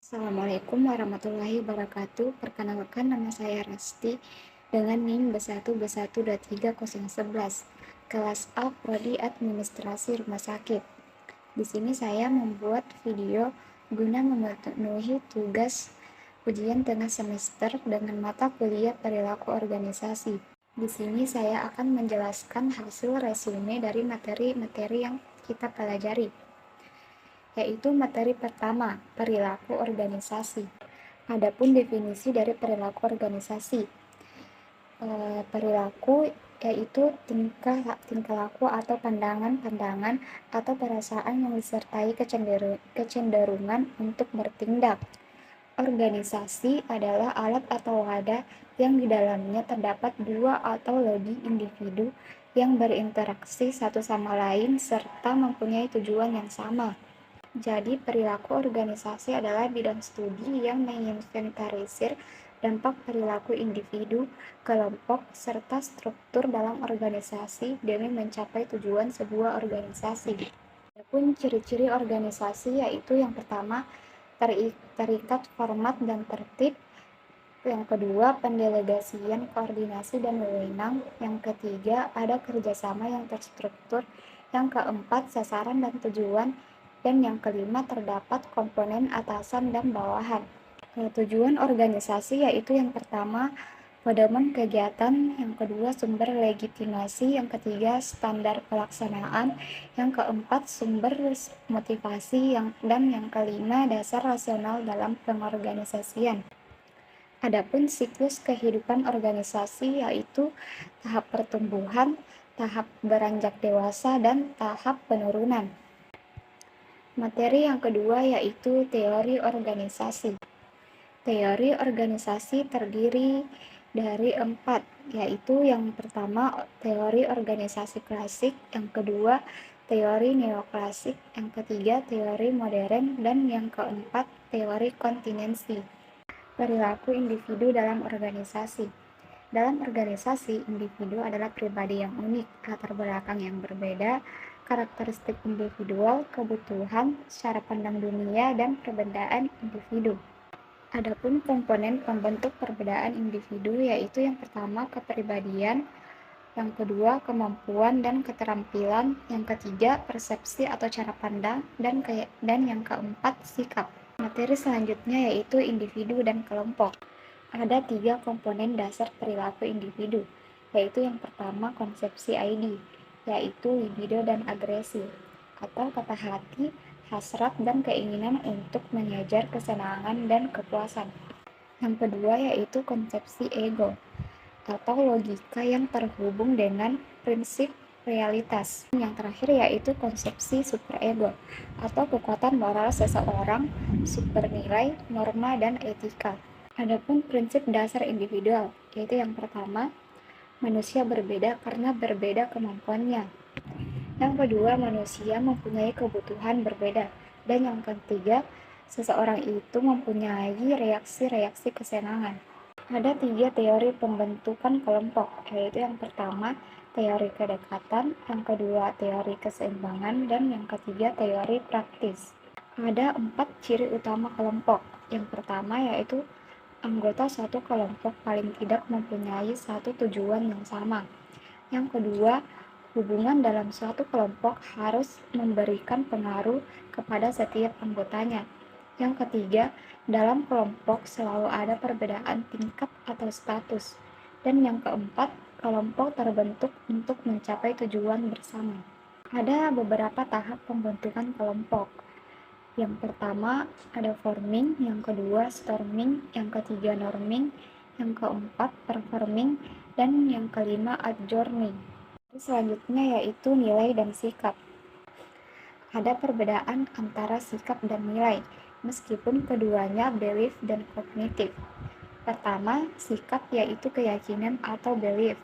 Assalamualaikum warahmatullahi wabarakatuh. Perkenalkan nama saya Rasti dengan NIM B1B1230111, kelas A Prodi Administrasi Rumah Sakit. Di sini saya membuat video guna memenuhi tugas ujian tengah semester dengan mata kuliah perilaku organisasi. Di sini saya akan menjelaskan hasil resume dari materi-materi yang kita pelajari, yaitu materi pertama, perilaku organisasi. Adapun definisi dari perilaku organisasi, perilaku yaitu tingkah laku atau pandangan-pandangan atau perasaan yang disertai kecenderungan untuk bertindak. Organisasi adalah alat atau wadah yang di dalamnya terdapat dua atau lebih individu yang berinteraksi satu sama lain serta mempunyai tujuan yang sama. Jadi, perilaku organisasi adalah bidang studi yang menginventarisir dampak perilaku individu, kelompok, serta struktur dalam organisasi demi mencapai tujuan sebuah organisasi. Adapun ciri-ciri organisasi yaitu yang pertama, terikat format dan tertib. Yang kedua, pendelegasian, koordinasi, dan wewenang. Yang ketiga, ada kerjasama yang terstruktur. Yang keempat, sasaran dan tujuan. Dan yang kelima, terdapat komponen atasan dan bawahan. Tujuan organisasi yaitu yang pertama, pedoman kegiatan, yang kedua, sumber legitimasi, yang ketiga, standar pelaksanaan, yang keempat, sumber motivasi, dan yang kelima, dasar rasional dalam pengorganisasian. Adapun siklus kehidupan organisasi yaitu tahap pertumbuhan, tahap beranjak dewasa, dan tahap penurunan. Materi yang kedua yaitu teori organisasi. Teori organisasi terdiri dari 4, yaitu yang pertama teori organisasi klasik, yang kedua teori neoklasik, yang ketiga teori modern, dan yang keempat teori kontinensi. Perilaku individu dalam organisasi. Dalam organisasi, individu adalah pribadi yang unik, latar belakang yang berbeda, karakteristik individual, kebutuhan, cara pandang dunia, dan perbedaan individu. Adapun komponen pembentuk perbedaan individu yaitu yang pertama kepribadian, yang kedua kemampuan dan keterampilan, yang ketiga persepsi atau cara pandang, dan yang keempat sikap. Materi selanjutnya yaitu individu dan kelompok. Ada 3 komponen dasar perilaku individu, yaitu yang pertama konsepsi ID, yaitu libido dan agresi, atau kata hati, hasrat, dan keinginan untuk mengejar kesenangan dan kepuasan. Yang kedua yaitu konsepsi ego, atau logika yang terhubung dengan prinsip realitas. Yang terakhir yaitu konsepsi superego, atau kekuatan moral seseorang, supernilai, norma, dan etika. Adapun prinsip dasar individual, yaitu yang pertama, manusia berbeda karena berbeda kemampuannya. Yang kedua, manusia mempunyai kebutuhan berbeda. Dan yang ketiga, seseorang itu mempunyai reaksi-reaksi kesenangan. Ada 3 teori pembentukan kelompok, yaitu yang pertama, teori kedekatan, yang kedua, teori keseimbangan, dan yang ketiga, teori praktis. Ada 4 ciri utama kelompok. Yang pertama yaitu anggota suatu kelompok paling tidak mempunyai satu tujuan yang sama. Yang kedua, hubungan dalam suatu kelompok harus memberikan pengaruh kepada setiap anggotanya. Yang ketiga, dalam kelompok selalu ada perbedaan tingkat atau status. Dan yang keempat, kelompok terbentuk untuk mencapai tujuan bersama. Ada beberapa tahap pembentukan kelompok. Yang pertama ada forming, yang kedua storming, yang ketiga norming, yang keempat performing, dan yang kelima adjourning. Selanjutnya yaitu nilai dan sikap. Ada perbedaan antara sikap dan nilai, meskipun keduanya belief dan kognitif. Pertama, sikap yaitu keyakinan atau belief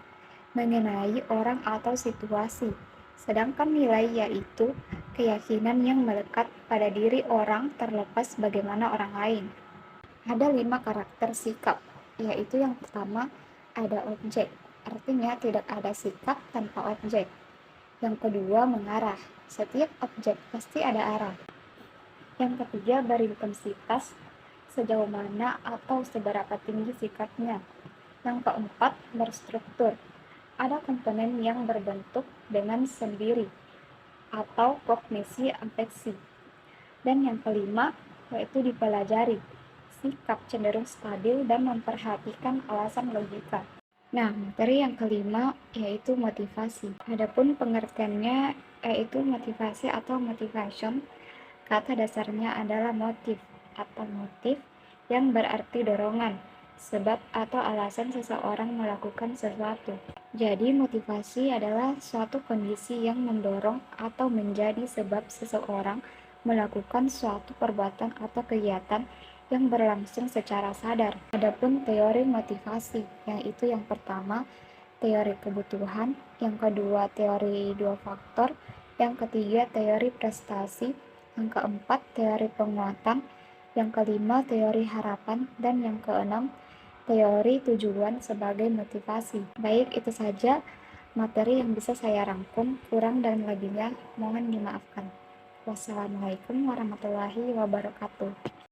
mengenai orang atau situasi. Sedangkan nilai yaitu keyakinan yang melekat pada diri orang terlepas bagaimana orang lain. Ada 5 karakter sikap, yaitu yang pertama ada objek, artinya tidak ada sikap tanpa objek. Yang kedua mengarah, setiap objek pasti ada arah. Yang ketiga berintensitas, sejauh mana atau seberapa tinggi sikapnya. Yang keempat, berstruktur. Ada komponen yang berbentuk dengan sendiri atau kognisi afeksi. Dan yang kelima, yaitu dipelajari. Sikap cenderung stabil dan memperhatikan alasan logika. Nah, materi yang kelima yaitu motivasi. Adapun pengertiannya yaitu motivasi atau motivation, kata dasarnya adalah motif atau motif yang berarti dorongan, sebab atau alasan seseorang melakukan sesuatu. Jadi, motivasi adalah suatu kondisi yang mendorong atau menjadi sebab seseorang melakukan suatu perbuatan atau kegiatan yang berlangsung secara sadar. Adapun teori motivasi, yaitu yang pertama, teori kebutuhan, yang kedua, teori dua faktor, yang ketiga, teori prestasi, yang keempat, teori penguatan, yang kelima, teori harapan, dan yang keenam, teori tujuan sebagai motivasi. Baik, itu saja materi yang bisa saya rangkum, kurang dan lebihnya mohon dimaafkan. Wassalamualaikum warahmatullahi wabarakatuh.